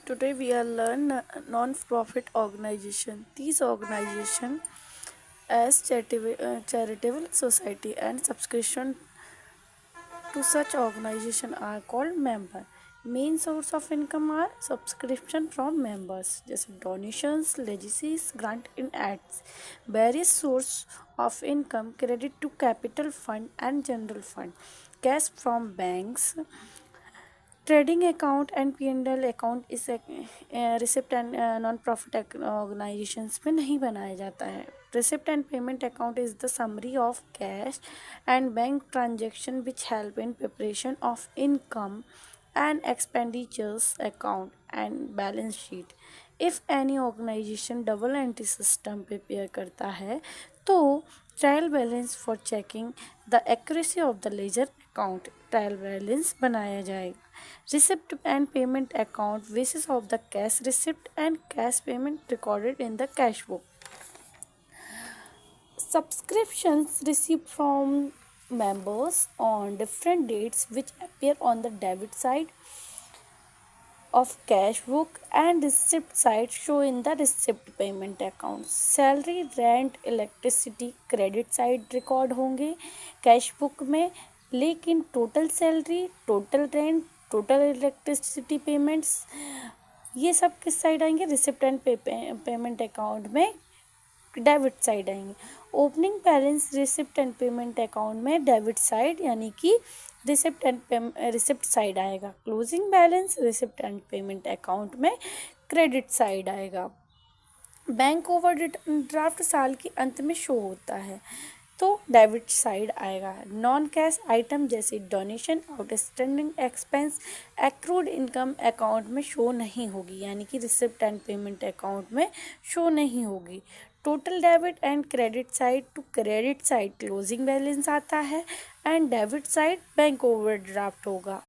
Today we are learn non-profit organization. These organization as charitable society and subscription to such organization are called member. Main source of income are subscription from members, जैसे donations, legacies, grant in ads. Various source of income credit to capital fund and general fund. Cash from banks, trading account and P&L account इस receipt and non profit organisations में नहीं बनाया जाता है. Receipt and payment account is the summary of cash and bank transaction which help in preparation of income and expenditures account and balance sheet. If any organization double entry system prepare करता है तो trial balance for checking the accuracy of the ledger account trial balance बनाया जाएगा. Receipt and payment account basis of the cash receipt and cash payment recorded in the cash book. Subscriptions received from members on different dates which appear on the debit side of cash book and receipt side show in the receipt payment account. Salary, rent, electricity credit side record होंगे cash book में, लेकिन total salary, total rent, total electricity payments ये सब किस side आएंगे? Receipt and payment account में debit side आएंगे. Opening balance receipt and payment account में डेबिट साइड यानी कि रिसिप्ट साइड आएगा. Closing balance receipt and payment account में क्रेडिट साइड आएगा. बैंक ओवरड्राफ्ट साल के अंत में शो होता है तो डेबिट साइड आएगा. नॉन कैश आइटम जैसे donation, outstanding expense, accrued income account में शो नहीं होगी यानी कि रिसिप्ट एंड पेमेंट अकाउंट में शो नहीं होगी. Total debit and credit side to credit side closing balance आता है and debit side bank overdraft होगा.